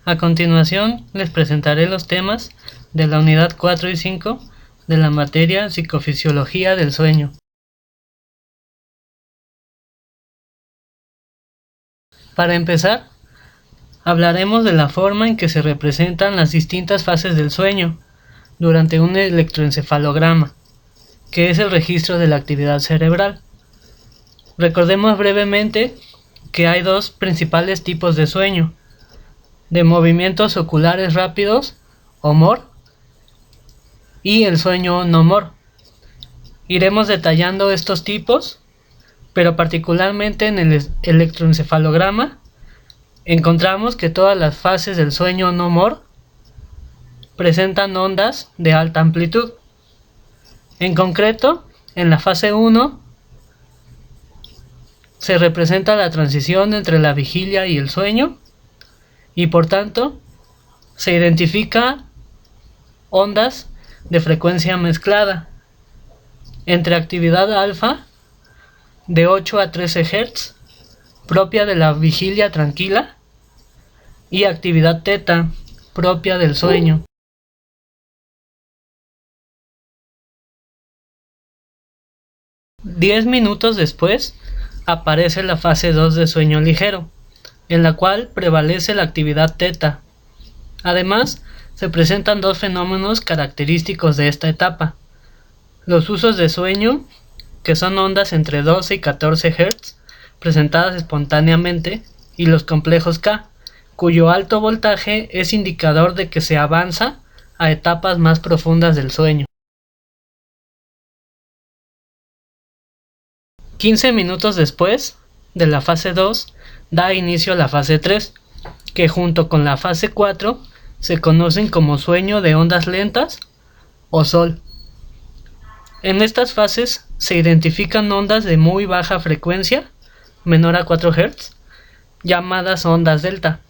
A continuación les presentaré los temas de la unidad 4 y 5 de la materia Psicofisiología del sueño. Para empezar, hablaremos de la forma en que se representan las distintas fases del sueño durante un electroencefalograma, que es el registro de la actividad cerebral. Recordemos brevemente que hay dos principales tipos de sueño: de movimientos oculares rápidos o MOR y el sueño no MOR. Iremos detallando estos tipos, pero particularmente en el electroencefalograma encontramos que todas las fases del sueño no MOR presentan ondas de alta amplitud. En concreto, en la fase 1 se representa la transición entre la vigilia y el sueño, y por tanto se identifica ondas de frecuencia mezclada entre actividad alfa de 8 a 13 Hz, propia de la vigilia tranquila, y actividad teta, propia del sueño. Diez minutos después aparece la fase 2 de sueño ligero, en la cual prevalece la actividad teta. Además, se presentan dos fenómenos característicos de esta etapa: los usos de sueño, que son ondas entre 12 y 14 Hz, presentadas espontáneamente, y los complejos K, cuyo alto voltaje es indicador de que se avanza a etapas más profundas del sueño. 15 minutos después de la fase 2 da inicio a la fase 3, que junto con la fase 4 se conocen como sueño de ondas lentas o SOL. En estas fases se identifican ondas de muy baja frecuencia, menor a 4 Hz, llamadas ondas delta.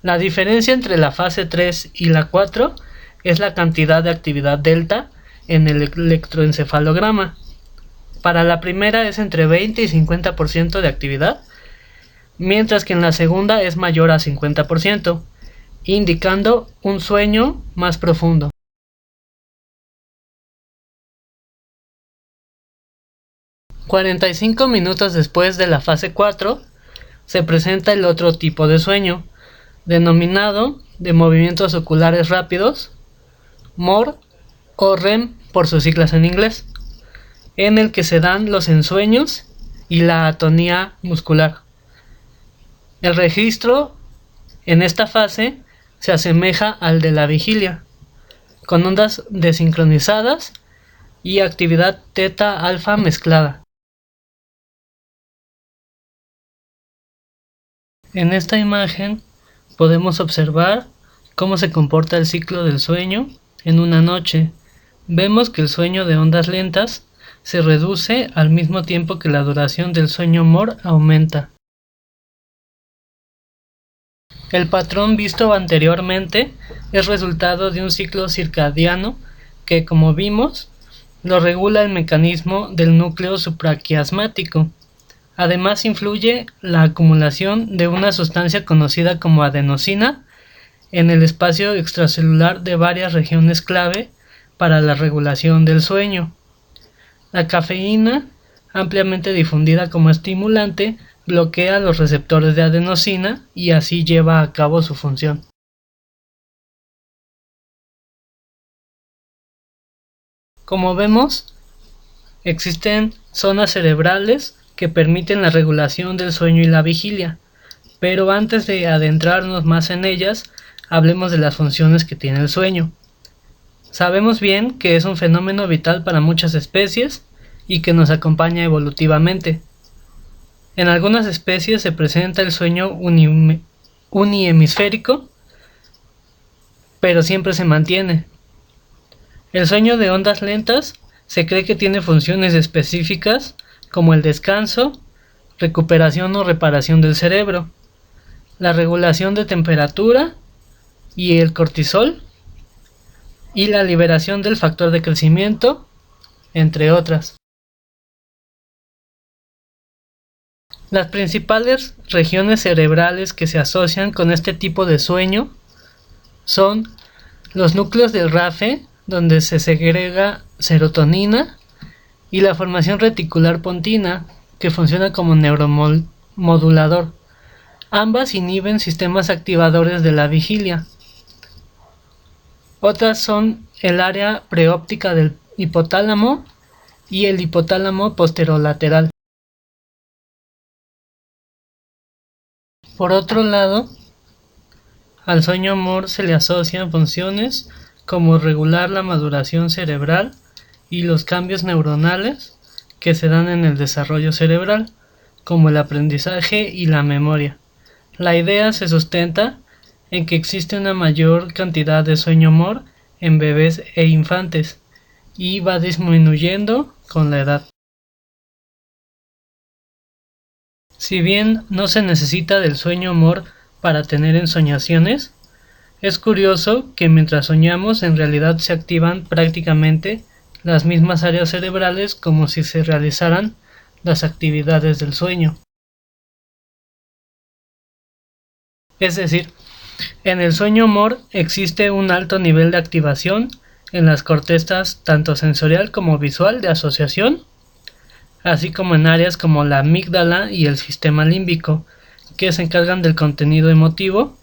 La diferencia entre la fase 3 y la 4 es la cantidad de actividad delta en el electroencefalograma. Para la primera es entre 20 y 50% de actividad, mientras que en la segunda es mayor a 50%, indicando un sueño más profundo. $45 minutos después de la fase 4 se presenta el otro tipo de sueño, denominado de movimientos oculares rápidos, MOR o REM por sus siglas en inglés, en el que se dan los ensueños y la atonía muscular. El registro en esta fase se asemeja al de la vigilia, con ondas desincronizadas y actividad teta-alfa mezclada. En esta imagen podemos observar cómo se comporta el ciclo del sueño en una noche. Vemos que el sueño de ondas lentas se reduce al mismo tiempo que la duración del sueño MOR aumenta. El patrón visto anteriormente es resultado de un ciclo circadiano que, como vimos, lo regula el mecanismo del núcleo supraquiasmático. Además, influye la acumulación de una sustancia conocida como adenosina en el espacio extracelular de varias regiones clave para la regulación del sueño. La cafeína, ampliamente difundida como estimulante, bloquea los receptores de adenosina y así lleva a cabo su función. Como vemos, existen zonas cerebrales que permiten la regulación del sueño y la vigilia, pero antes de adentrarnos más en ellas, hablemos de las funciones que tiene el sueño. Sabemos bien que es un fenómeno vital para muchas especies y que nos acompaña evolutivamente. En algunas especies se presenta el sueño unihemisférico, pero siempre se mantiene. El sueño de ondas lentas se cree que tiene funciones específicas como el descanso, recuperación o reparación del cerebro, la regulación de temperatura y el cortisol, y la liberación del factor de crecimiento, entre otras. Las principales regiones cerebrales que se asocian con este tipo de sueño son los núcleos del RAFE, donde se segrega serotonina, y la formación reticular pontina, que funciona como neuromodulador. Ambas inhiben sistemas activadores de la vigilia. Otras son el área preóptica del hipotálamo y el hipotálamo posterolateral. Por otro lado, al sueño MOR se le asocian funciones como regular la maduración cerebral y los cambios neuronales que se dan en el desarrollo cerebral, como el aprendizaje y la memoria. La idea se sustenta en que existe una mayor cantidad de sueño MOR en bebés e infantes y va disminuyendo con la edad. Si bien no se necesita del sueño MOR para tener ensoñaciones, es curioso que mientras soñamos en realidad se activan prácticamente las mismas áreas cerebrales como si se realizaran las actividades del sueño. Es decir, en el sueño MOR existe un alto nivel de activación en las cortezas tanto sensorial como visual de asociación, así como en áreas como la amígdala y el sistema límbico, que se encargan del contenido emotivo,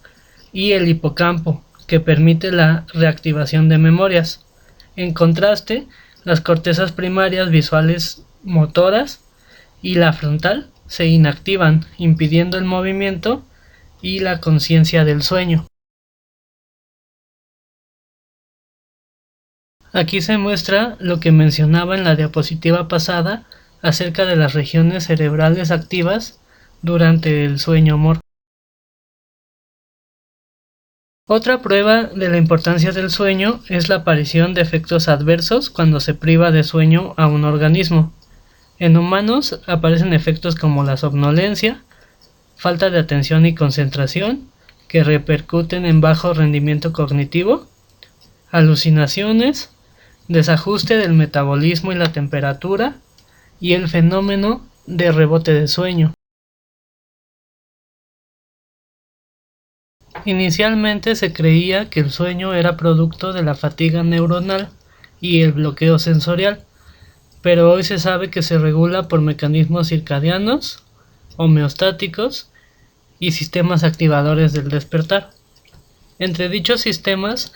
y el hipocampo, que permite la reactivación de memorias. En contraste, las cortezas primarias visuales motoras y la frontal se inactivan, impidiendo el movimiento y la conciencia del sueño. Aquí se muestra lo que mencionaba en la diapositiva pasada acerca de las regiones cerebrales activas durante el sueño MOR. Otra prueba de la importancia del sueño es la aparición de efectos adversos cuando se priva de sueño a un organismo. En humanos aparecen efectos como la somnolencia, falta de atención y concentración, que repercuten en bajo rendimiento cognitivo, alucinaciones, desajuste del metabolismo y la temperatura, y el fenómeno de rebote de sueño. Inicialmente se creía que el sueño era producto de la fatiga neuronal y el bloqueo sensorial, pero hoy se sabe que se regula por mecanismos circadianos, homeostáticos y sistemas activadores del despertar. Entre dichos sistemas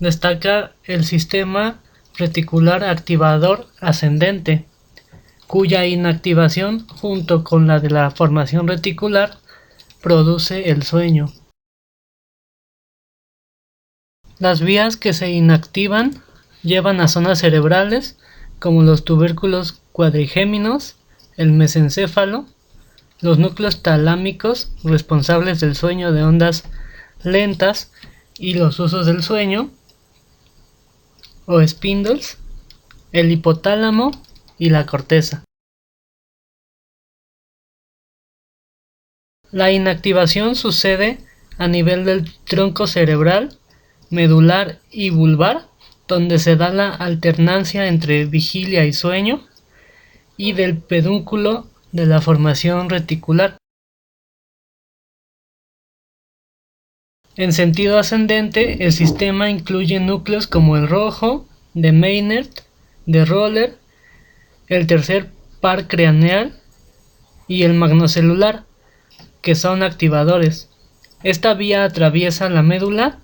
destaca el sistema reticular activador ascendente, cuya inactivación junto con la de la formación reticular produce el sueño. Las vías que se inactivan llevan a zonas cerebrales como los tubérculos cuadrigéminos, el mesencéfalo, los núcleos talámicos responsables del sueño de ondas lentas y los usos del sueño, o spindles, el hipotálamo y la corteza. La inactivación sucede a nivel del tronco cerebral, medular y vulvar, donde se da la alternancia entre vigilia y sueño, y del pedúnculo de la formación reticular. En sentido ascendente, el sistema incluye núcleos como el rojo, de Maynard, de Roller, el tercer par craneal y el magnocelular, que son activadores. Esta vía atraviesa la médula,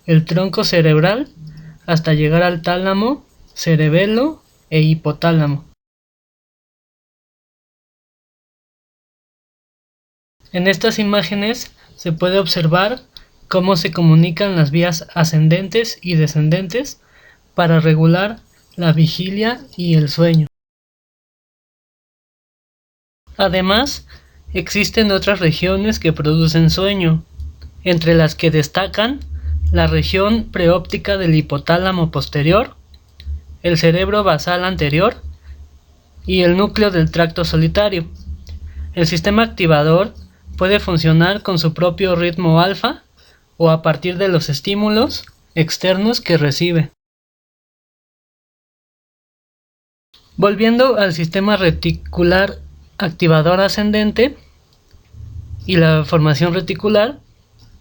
el tronco cerebral, hasta llegar al tálamo, cerebelo e hipotálamo. En estas imágenes se puede observar cómo se comunican las vías ascendentes y descendentes para regular la vigilia y el sueño. Además, existen otras regiones que producen sueño, entre las que destacan la región preóptica del hipotálamo posterior, el cerebro basal anterior y el núcleo del tracto solitario. El sistema activador puede funcionar con su propio ritmo alfa o a partir de los estímulos externos que recibe. Volviendo al sistema reticular activador ascendente, y la formación reticular,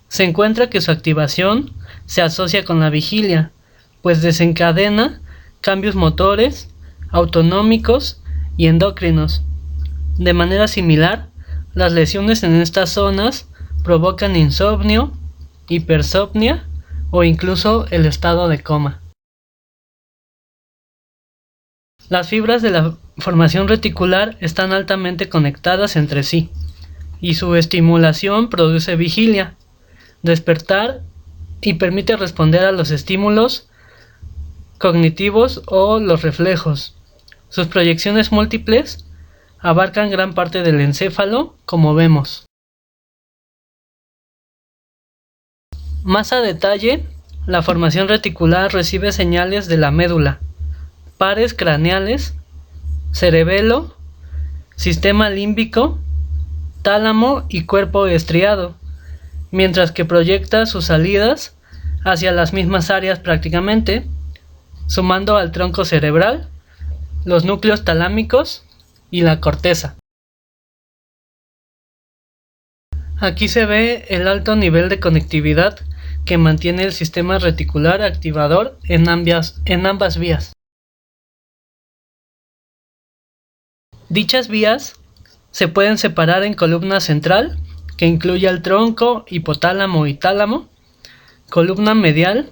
se encuentra que su activación se asocia con la vigilia, pues desencadena cambios motores, autonómicos y endocrinos. De manera similar, las lesiones en estas zonas provocan insomnio, hipersomnia o incluso el estado de coma. Las fibras de la formación reticular están altamente conectadas entre sí, y su estimulación produce vigilia, despertar y permite responder a los estímulos cognitivos o los reflejos. Sus proyecciones múltiples abarcan gran parte del encéfalo, como vemos. Más a detalle, la formación reticular recibe señales de la médula, pares craneales, cerebelo, sistema límbico, tálamo y cuerpo estriado, mientras que proyecta sus salidas hacia las mismas áreas prácticamente, sumando al tronco cerebral, los núcleos talámicos y la corteza. Aquí se ve el alto nivel de conectividad que mantiene el sistema reticular activador en ambas vías. Dichas vías se pueden separar en columna central, que incluye al tronco, hipotálamo y tálamo, columna medial,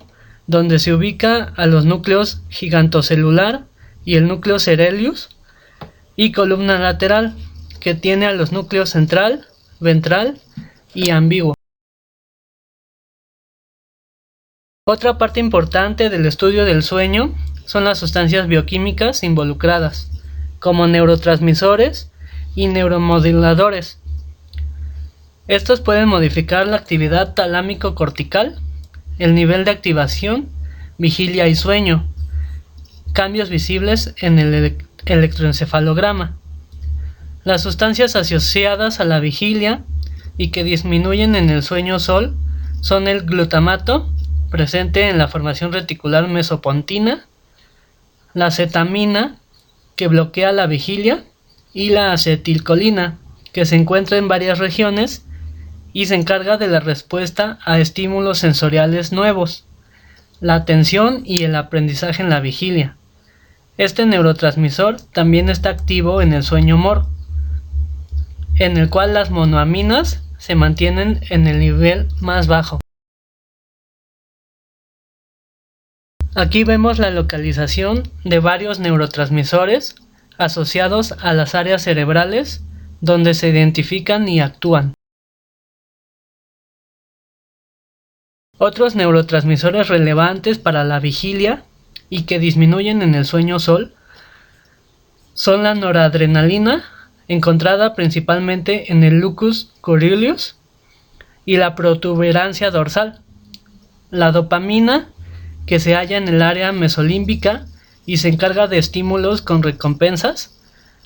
donde se ubica a los núcleos gigantocelular y el núcleo cereus, y columna lateral, que tiene a los núcleos central, ventral y ambiguo. Otra parte importante del estudio del sueño son las sustancias bioquímicas involucradas, como neurotransmisores y neuromoduladores. Estos pueden modificar la actividad talámico-cortical, el nivel de activación, vigilia y sueño, cambios visibles en el electroencefalograma. Las sustancias asociadas a la vigilia y que disminuyen en el sueño sol son el glutamato, presente en la formación reticular mesopontina, la cetamina, que bloquea la vigilia, y la acetilcolina, que se encuentra en varias regiones y se encarga de la respuesta a estímulos sensoriales nuevos, la atención y el aprendizaje en la vigilia. Este neurotransmisor también está activo en el sueño MOR, en el cual las monoaminas se mantienen en el nivel más bajo. Aquí vemos la localización de varios neurotransmisores asociados a las áreas cerebrales donde se identifican y actúan. Otros neurotransmisores relevantes para la vigilia y que disminuyen en el sueño sol son la noradrenalina, encontrada principalmente en el lucus coeruleus, y la protuberancia dorsal, la dopamina, que se halla en el área mesolímbica y se encarga de estímulos con recompensas,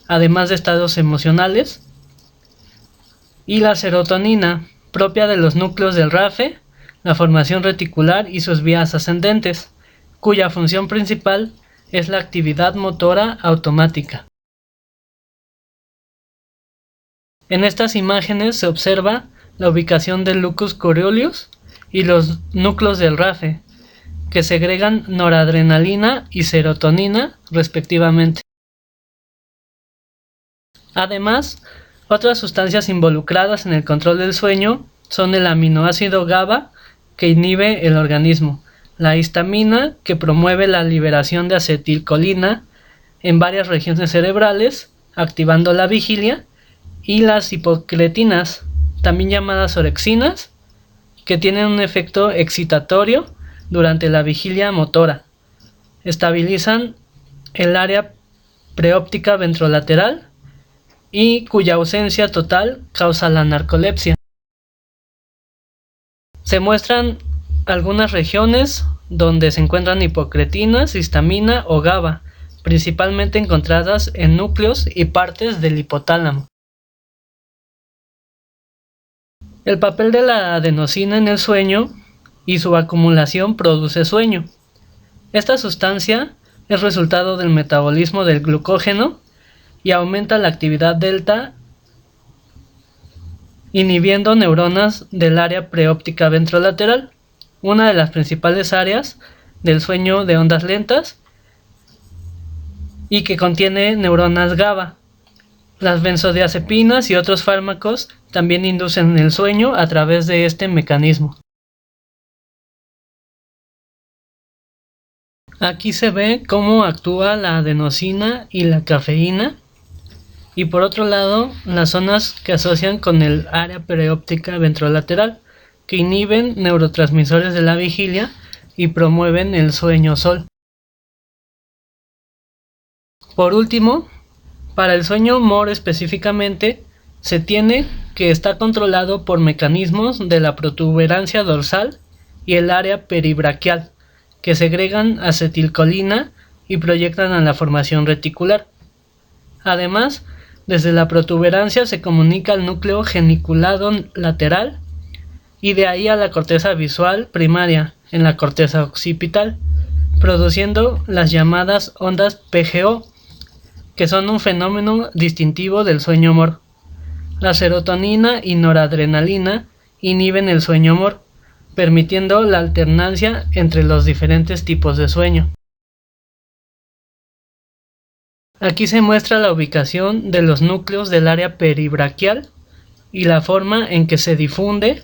además de estados emocionales, y la serotonina, propia de los núcleos del RAFE, la formación reticular y sus vías ascendentes, cuya función principal es la actividad motora automática. En estas imágenes se observa la ubicación del lucus coeruleus y los núcleos del RAFE, que segregan noradrenalina y serotonina respectivamente. Además, otras sustancias involucradas en el control del sueño son el aminoácido GABA, que inhibe el organismo, la histamina, que promueve la liberación de acetilcolina en varias regiones cerebrales, activando la vigilia, y las hipocretinas, también llamadas orexinas, que tienen un efecto excitatorio durante la vigilia motora. Estabilizan el área preóptica ventrolateral y cuya ausencia total causa la narcolepsia. Se muestran algunas regiones donde se encuentran hipocretinas, histamina o GABA, principalmente encontradas en núcleos y partes del hipotálamo. El papel de la adenosina en el sueño y su acumulación produce sueño. Esta sustancia es resultado del metabolismo del glucógeno y aumenta la actividad delta inhibiendo neuronas del área preóptica ventrolateral, una de las principales áreas del sueño de ondas lentas y que contiene neuronas GABA. Las benzodiazepinas y otros fármacos también inducen el sueño a través de este mecanismo. Aquí se ve cómo actúa la adenosina y la cafeína, y por otro lado las zonas que asocian con el área preóptica ventrolateral, que inhiben neurotransmisores de la vigilia y promueven el sueño sol. Por último, para el sueño MOR específicamente, se tiene que está controlado por mecanismos de la protuberancia dorsal y el área peribraquial, que segregan acetilcolina y proyectan a la formación reticular. Además, desde la protuberancia se comunica al núcleo geniculado lateral y de ahí a la corteza visual primaria en la corteza occipital, produciendo las llamadas ondas PGO, que son un fenómeno distintivo del sueño MOR. La serotonina y noradrenalina inhiben el sueño MOR, permitiendo la alternancia entre los diferentes tipos de sueño. Aquí se muestra la ubicación de los núcleos del área peribraquial y la forma en que se difunde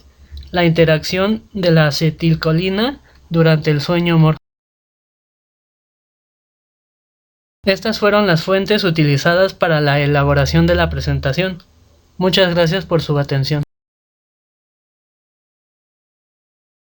la interacción de la acetilcolina durante el sueño MOR. Estas fueron las fuentes utilizadas para la elaboración de la presentación. Muchas gracias por su atención.